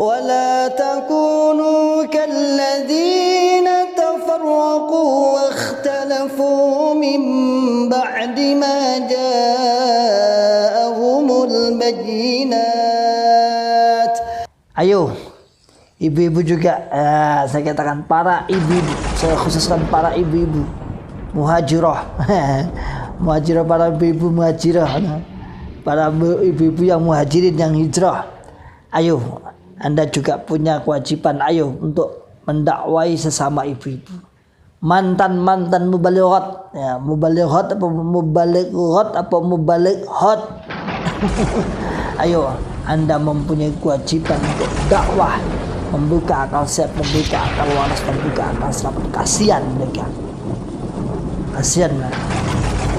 ولا تكونوا كالذين تفرقوا واختلفوا من بعد ما جاءهم البينات. Ayo ibu-ibu juga, saya katakan para ibu-ibu, saya khususkan para ibu-ibu muhajirah, muhajirah, para ibu-ibu muhajirah, para ibu-ibu yang muhajirin, yang hijrah. Ayo, Anda juga punya kewajiban, ayo untuk mendakwai sesama ibu-ibu, mantan mubalighat, ya, mubalighat apa mubalighat apa mubalighat. Ayo, Anda mempunyai kewajiban untuk dakwah, membuka akal sehat, membuka akal waras, membuka akal selamat. Kasihan mereka, kasihan lah.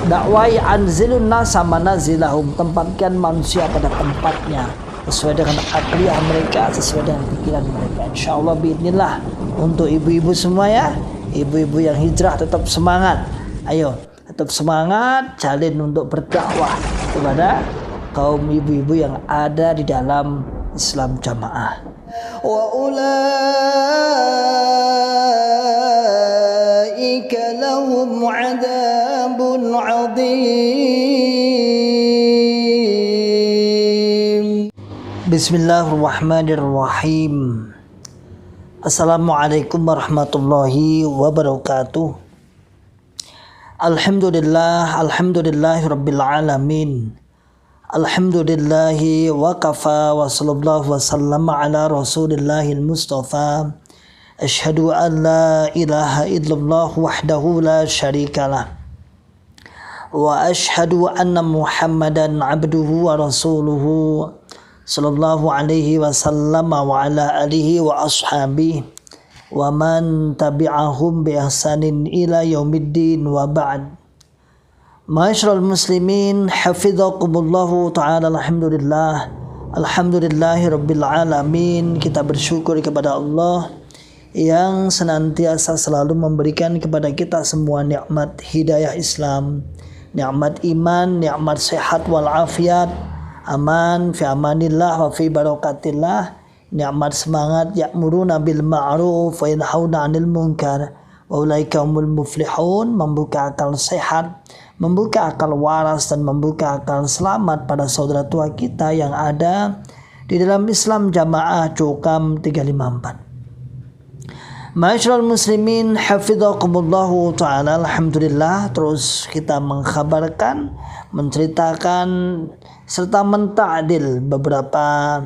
Dakwai anzilun nasa manazilahum, tempatkan manusia pada tempatnya sesuai dengan akliyah mereka, sesuai dengan pikiran mereka. Insyaallah biidznillah. Untuk ibu-ibu semua ya, ibu-ibu yang hijrah, tetap semangat. Ayo, tetap semangat, jalin untuk berdakwah kepada kaum ibu-ibu yang ada di dalam Islam jamaah. Wa ulaika lahum 'adzabun 'adzim. Bismillahirrahmanirrahim. Assalamualaikum warahmatullahi wabarakatuh. Alhamdulillahi rabbil alamin. Alhamdulillahi wa kafa wa sallallahu wa sallama ala rasulillahil mustafa. Asyhadu an la ilaha illallah wahdahu la syarikalah. Wa asyhadu anna Muhammadan abduhu wa rasuluhu sallallahu alaihi wasallam wa ala alihi wa ashabihi wa man tabi'ahum bi ihsanin ila yaumiddin wa ba'd. Ma'asyiral muslimin, hafizakumullahu ta'ala. Alhamdulillahi rabbil alamin. Kita bersyukur kepada Allah yang senantiasa selalu memberikan kepada kita semua nikmat hidayah Islam, nikmat iman, nikmat sehat wal afiat, aman fi amanillah wa fi barakatillah, nikmat semangat ya'muruna bil ma'ruf wa yanhauna 'anil munkar wa ulaika humul muflihun. Membuka akal sehat, membuka akal waras, dan membuka akal selamat pada saudara tua kita yang ada di dalam Islam Jamaah Cukam 354. Ma'asyiral muslimin, hafizakumullahu ta'ala. Alhamdulillah, terus kita mengkhabarkan, menceritakan serta menta'dil beberapa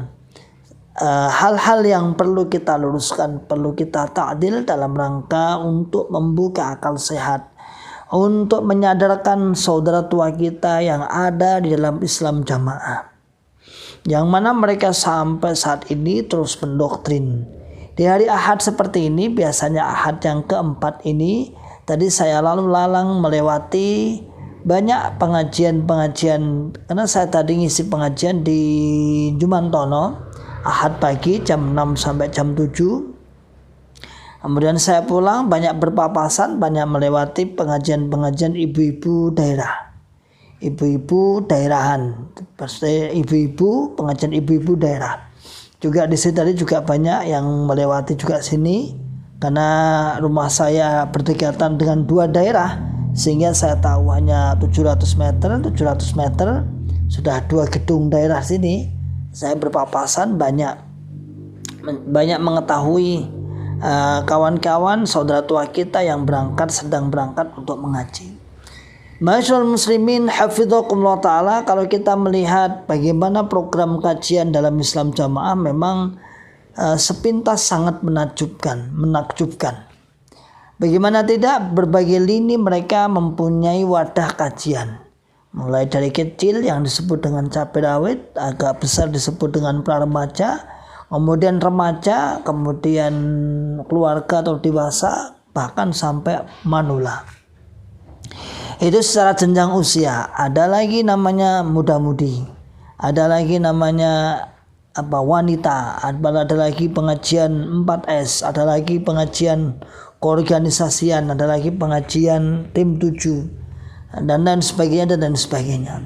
hal-hal yang perlu kita luruskan, perlu kita ta'dil dalam rangka untuk membuka akal sehat, untuk menyadarkan saudara tua kita yang ada di dalam Islam jamaah, yang mana mereka sampai saat ini terus mendoktrin. Di hari Ahad seperti ini, biasanya Ahad yang keempat ini, tadi saya lalu lalang melewati banyak pengajian, karena saya tadi ngisi pengajian di Jumantono Ahad pagi jam 6 sampai jam 7. Kemudian saya pulang, banyak berpapasan, banyak melewati pengajian-pengajian ibu-ibu daerah, ibu-ibu daerahan, pasti ibu-ibu, pengajian ibu-ibu daerah. Juga di sini tadi juga banyak yang melewati juga sini, karena rumah saya berdekatan dengan dua daerah, sehingga saya tahu hanya 700 meter sudah dua gedung daerah sini. Saya berpapasan, banyak mengetahui kawan-kawan saudara tua kita yang sedang berangkat untuk mengaji. Ma'asyiral muslimin, hafizakumullah ta'ala. Kalau kita melihat bagaimana program kajian dalam Islam jamaah, memang sepintas sangat menakjubkan. Bagaimana tidak, berbagai lini mereka mempunyai wadah kajian. Mulai dari kecil yang disebut dengan cabai rawit, agak besar disebut dengan pra-remaja, kemudian remaja, kemudian keluarga atau dewasa, bahkan sampai manula. Itu secara jenjang usia. Ada lagi namanya muda-mudi, ada lagi namanya wanita, ada lagi pengajian 4S, ada lagi pengajian keorganisasian, ada lagi pengajian tim 7, dan lain sebagainya.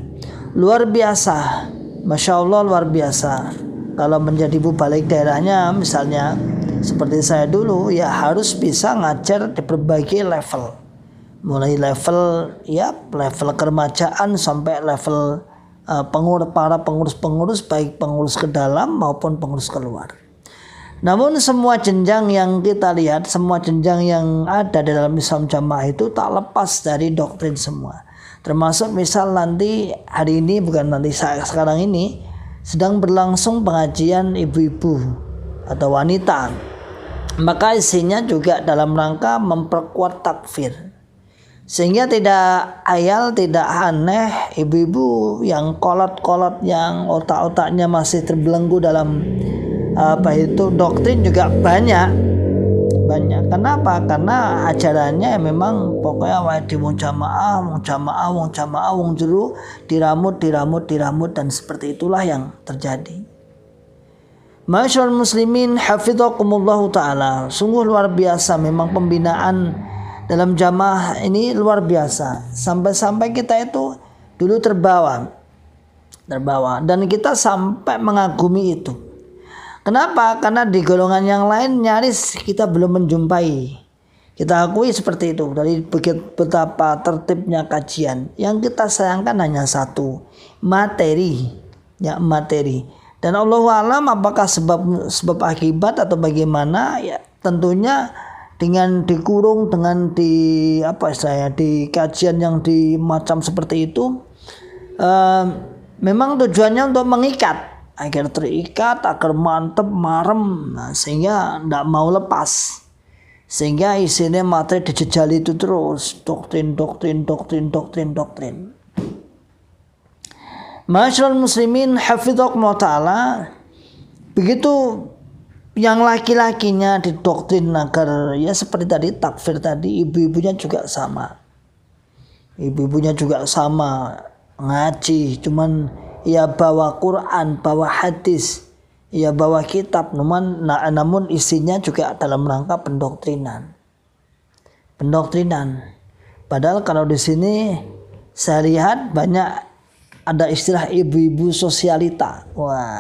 Luar biasa, Masya Allah, luar biasa. kalau menjadi mubalik daerahnya misalnya seperti saya dulu ya harus bisa ngajar di berbagai level, mulai level keremajaan sampai level para pengurus baik pengurus ke dalam maupun pengurus keluar. Namun semua jenjang yang kita lihat, semua jenjang yang ada di dalam Islam Jamaah itu tak lepas dari doktrin semua. Termasuk misal nanti hari ini, bukan nanti, sekarang ini sedang berlangsung pengajian ibu-ibu atau wanita, maka isinya juga dalam rangka memperkuat takfir, sehingga tidak ayal, tidak aneh ibu-ibu yang kolot-kolot, yang otak-otaknya masih terbelenggu dalam doktrin juga banyak. Kenapa? Karena ajarannya memang pokoknya wajib wong jamaah wong jero diramut dan seperti itulah yang terjadi. Masyaallah muslimin hafizakumullahu taala, sungguh luar biasa memang pembinaan dalam jamaah ini luar biasa, sampai kita itu dulu terbawa dan kita sampai mengagumi itu. Kenapa? Karena di golongan yang lain nyaris kita belum menjumpai. Kita akui seperti itu. Dari betapa tertibnya kajian, yang kita sayangkan hanya satu, materi. Dan Allahu a'lam apakah sebab akibat atau bagaimana, ya tentunya dengan dikurung, dengan di kajian yang di macam seperti itu, memang tujuannya untuk mengikat, agar terikat, agar mantep, marem, sehingga tidak mau lepas, sehingga isinya materi dijejali itu terus, doktrin. Masyaallah muslimin hafizakumullah taala, begitu yang laki-lakinya didoktrin agar ya seperti tadi takfir tadi, ibu-ibunya juga sama, ngaji, cuman ya bawa Quran, bawa hadis, ya bawa kitab, namun isinya juga dalam rangka pendoktrinan. Padahal kalau di sini saya lihat banyak ada istilah ibu-ibu sosialita. Wah,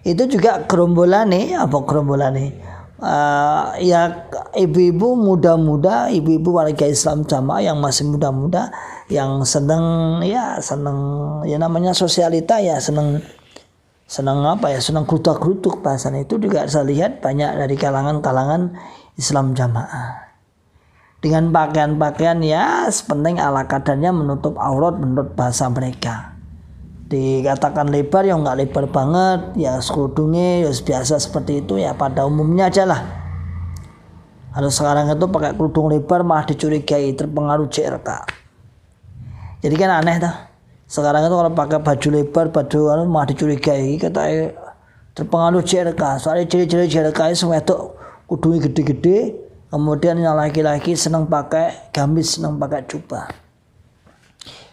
itu juga gerombolan nih. Ya ibu-ibu muda-muda, ibu-ibu warga Islam Jamaah yang masih muda-muda, yang senang ya namanya sosialita, ya senang gerutuk bahasanya, itu juga saya lihat banyak dari kalangan Islam Jamaah dengan pakaian-pakaian ya sepenting ala kadarnya menutup aurat menurut bahasa mereka. Dikatakan lebar ya nggak lebar banget, ya kerudungnya ya biasa seperti itu, ya pada umumnya aja lah. Kalau sekarang itu pakai kerudung lebar malah dicurigai terpengaruh JRK. Jadi kan aneh tuh. Sekarang itu kalau pakai baju lebar, malah dicurigai katanya terpengaruh JRK. Soalnya ciri-ciri JRK itu wedok kudungnya gede-gede, kemudian yang laki-laki senang pakai gamis, senang pakai jubah.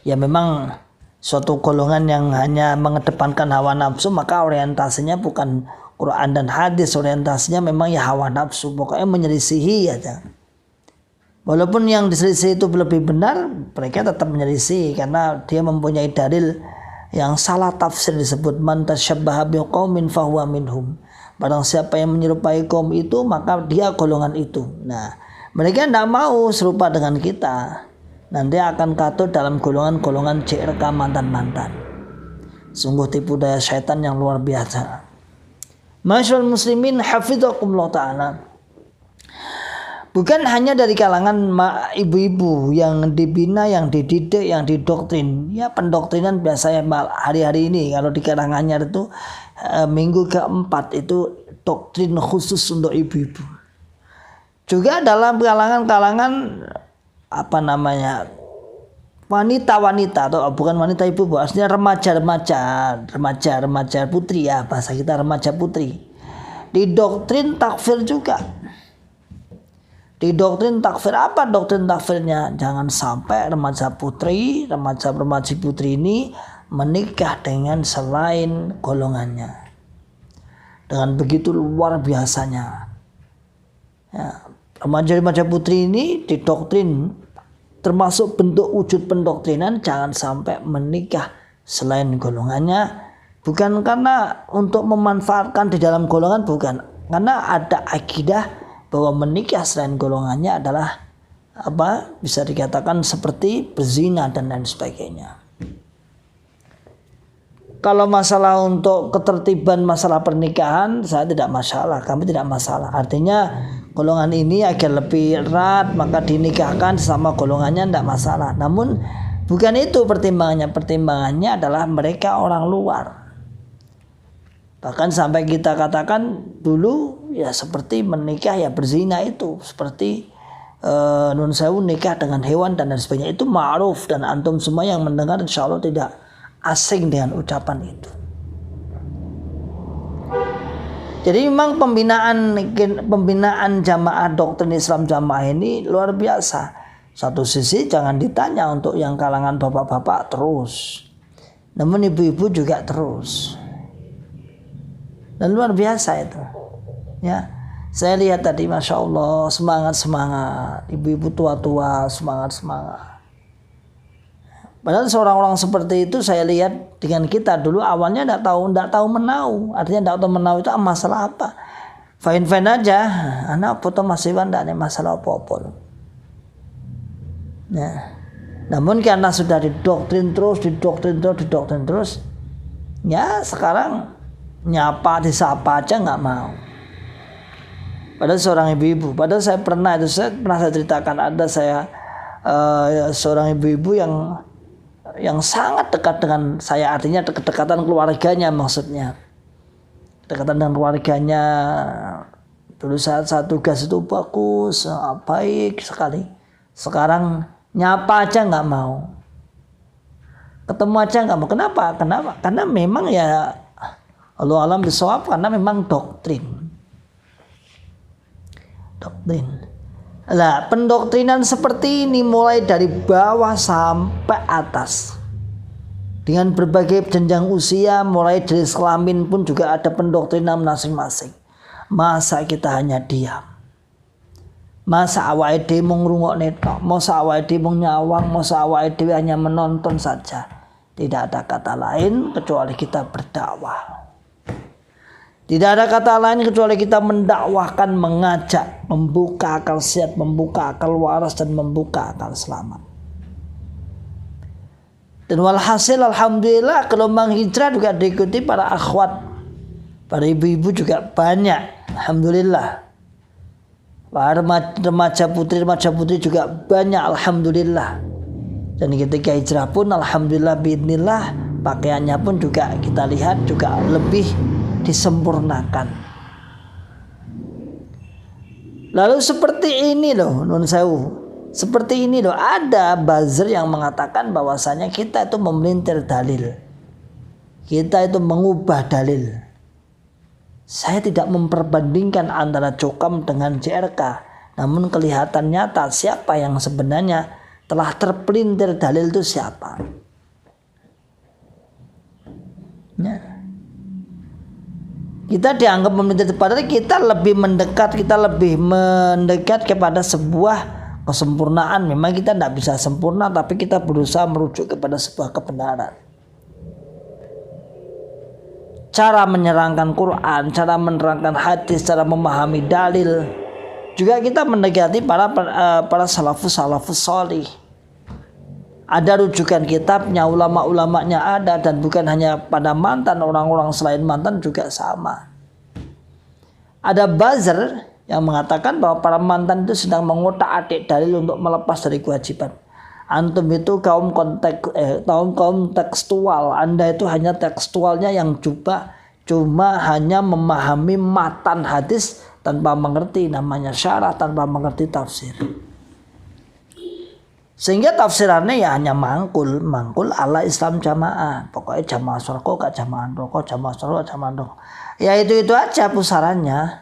Ya memang suatu golongan yang hanya mengedepankan hawa nafsu, maka orientasinya bukan Quran dan hadis, orientasinya memang ya hawa nafsu, pokoknya menyelisihi aja. Walaupun yang diselisih itu lebih benar, mereka tetap menyelisih karena dia mempunyai dalil yang salah tafsir, disebut man tasyabbaha biqaumin fahuwa minhum. Barang siapa yang menyerupai kaum itu maka dia golongan itu. Nah, mereka tidak mau serupa dengan kita. Nanti akan katut dalam golongan-golongan JRK mantan-mantan. Sungguh tipu daya syaitan yang luar biasa. Masyaallah muslimin hafizakumullah taala. Bukan hanya dari kalangan ibu-ibu yang dibina, yang dididik, yang didoktrin. Ya pendoktrinan biasanya hari-hari ini kalau di Karanganyar itu minggu keempat itu doktrin khusus untuk ibu-ibu. Juga dalam kalangan wanita-wanita, atau bukan wanita ibu, artinya remaja putri, ya bahasa kita remaja putri, didoktrin takfir juga. Didoktrin takfir. Apa doktrin takfirnya? Jangan sampai remaja-remaji putri ini menikah dengan selain golongannya. Dengan begitu luar biasanya. Ya, remaja putri ini didoktrin, termasuk bentuk wujud pendoktrinan, jangan sampai menikah selain golongannya, Bukan karena untuk memanfaatkan di dalam golongan, bukan. Karena ada akidah bahwa menikah selain golongannya adalah bisa dikatakan seperti berzina dan lain sebagainya. Kalau masalah untuk ketertiban masalah pernikahan, saya tidak masalah, kami tidak masalah. Artinya golongan ini agar lebih erat maka dinikahkan sama golongannya, tidak masalah. Namun bukan itu pertimbangannya. Pertimbangannya adalah mereka orang luar. Bahkan sampai kita katakan dulu ya seperti menikah ya berzina itu, seperti nun sewu nikah dengan hewan dan lain sebagainya, itu ma'ruf dan antum semua yang mendengar insya Allah tidak asing dengan ucapan itu. Jadi memang pembinaan jamaah doktrin Islam jamaah ini luar biasa. Satu sisi jangan ditanya untuk yang kalangan bapak-bapak terus, namun ibu-ibu juga terus. Dan luar biasa itu. Ya, saya lihat tadi masya Allah semangat, ibu-ibu tua-tua semangat. Padahal seorang-orang seperti itu saya lihat dengan kita dulu awalnya tidak tahu menau. Artinya tidak tahu menau itu masalah apa. Fine aja, anak foto masih tidak ada masalah apa-apa. Ya. Namun karena sudah didoktrin terus, ya sekarang nyapa disapa aja nggak mau. Padahal seorang ibu-ibu, saya pernah saya ceritakan, ada seorang ibu-ibu yang sangat dekat dengan saya, artinya kedekatan keluarganya, maksudnya kedekatan dengan keluarganya. Dulu saat tugas itu bagus, baik sekali. Sekarang nyapa aja nggak mau, ketemu aja nggak mau. Kenapa? Karena memang ya Allah alam bisawab, karena memang doktrin. Nah, pendoktrinan seperti ini mulai dari bawah sampai atas, dengan berbagai jenjang usia, mulai dari kelamin pun juga ada pendoktrinan masing-masing. Masa kita hanya diam? Masa awake dhewe mung ngrungokne tok? Masa awake dhewe mung nyawang? Masa awake dhewe hanya menonton saja? Tidak ada kata lain kecuali kita berdakwah. Tidak ada kata lain kecuali kita mendakwahkan, mengajak, membuka akal sehat, membuka akal waras, dan membuka akal selamat. Dan walhasil alhamdulillah gelombang hijrah juga diikuti para akhwat, para ibu-ibu juga banyak. Alhamdulillah. Para remaja putri juga banyak, alhamdulillah. Dan ketika hijrah pun alhamdulillah biidznillah, pakaiannya pun juga kita lihat juga lebih disempurnakan. Lalu seperti ini loh nun sewu, seperti ini loh, ada buzzer yang mengatakan bahwasanya kita itu memelintir dalil, kita itu mengubah dalil. Saya tidak memperbandingkan antara Cokam dengan JRK, namun kelihatan nyata siapa yang sebenarnya telah terpelintir dalil itu siapa. Ya. Kita dianggap memelintir, padahal kita lebih mendekat kepada sebuah kesempurnaan. Memang kita tidak bisa sempurna, tapi kita berusaha merujuk kepada sebuah kebenaran. Cara menyerangkan Quran, cara menerangkan hadis, cara memahami dalil, juga kita mendekati para salafus sholih. Ada rujukan kitabnya, ulama-ulamanya ada, dan bukan hanya pada mantan, orang-orang selain mantan juga sama. Ada buzzer yang mengatakan bahwa para mantan itu sedang mengotak-atik dalil untuk melepas dari kewajiban. Antum itu kaum tekstual, Anda itu hanya tekstualnya yang cuma hanya memahami matan hadis tanpa mengerti namanya syarah, tanpa mengerti tafsir. Sehingga tafsirannya ya hanya mangkul ala Islam jamaah. Pokoknya jamaah surga gak jamaah rokok, jamaah surga jamaah rokok. Ya itu aja pusarannya.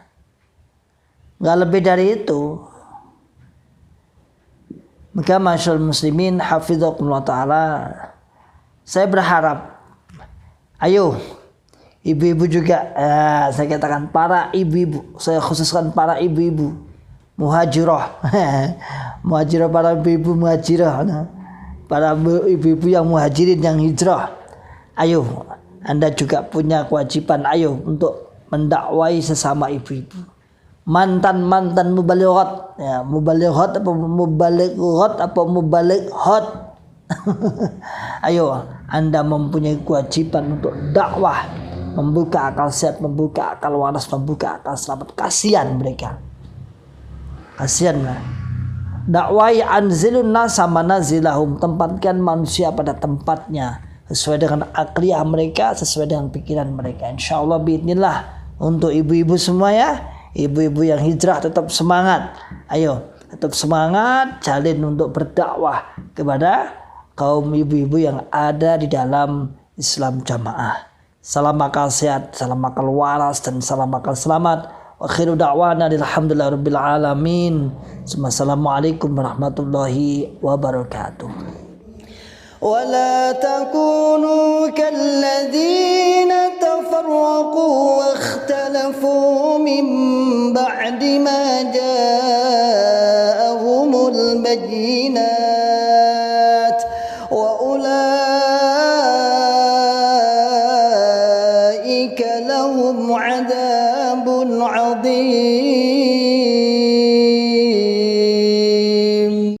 Gak lebih dari itu. Maka masyaallah muslimin hafidzakumullah ta'ala, saya berharap ayo ibu-ibu juga, saya katakan para ibu-ibu, saya khususkan para ibu-ibu muhajirah, para ibu-ibu muhajirah, para ibu-ibu yang muhajirin, yang hijrah. Ayo Anda juga punya kewajiban, ayo untuk mendakwai sesama ibu-ibu. Mantan-mantan mubalighat, ya, mubalighat apa mubalighat apa mubalighat. Ayo, Anda mempunyai kewajiban untuk dakwah, membuka akal sehat, membuka akal waras, membuka akal selamat. Kasihan mereka. Kasihan lah. Dakwai anzilun nasa manazilahum, tempatkan manusia pada tempatnya sesuai dengan akliyah mereka, sesuai dengan pikiran mereka. Insyaallah biidznillah untuk ibu-ibu semua ya. Ibu-ibu yang hijrah tetap semangat. Ayo, tetap semangat jalin untuk berdakwah kepada kaum ibu-ibu yang ada di dalam Islam jamaah. Salam akal sehat, salam akal waras, dan salam akal selamat. Wa akhiru da'wana alhamdulillahirabbil alamin. Assalamualaikum warahmatullahi wabarakatuh. ولا تكونوا كالذين تفرقوا واختلفوا من بعد ما جاءهم البينات وأولئك لهم عذاب عظيم.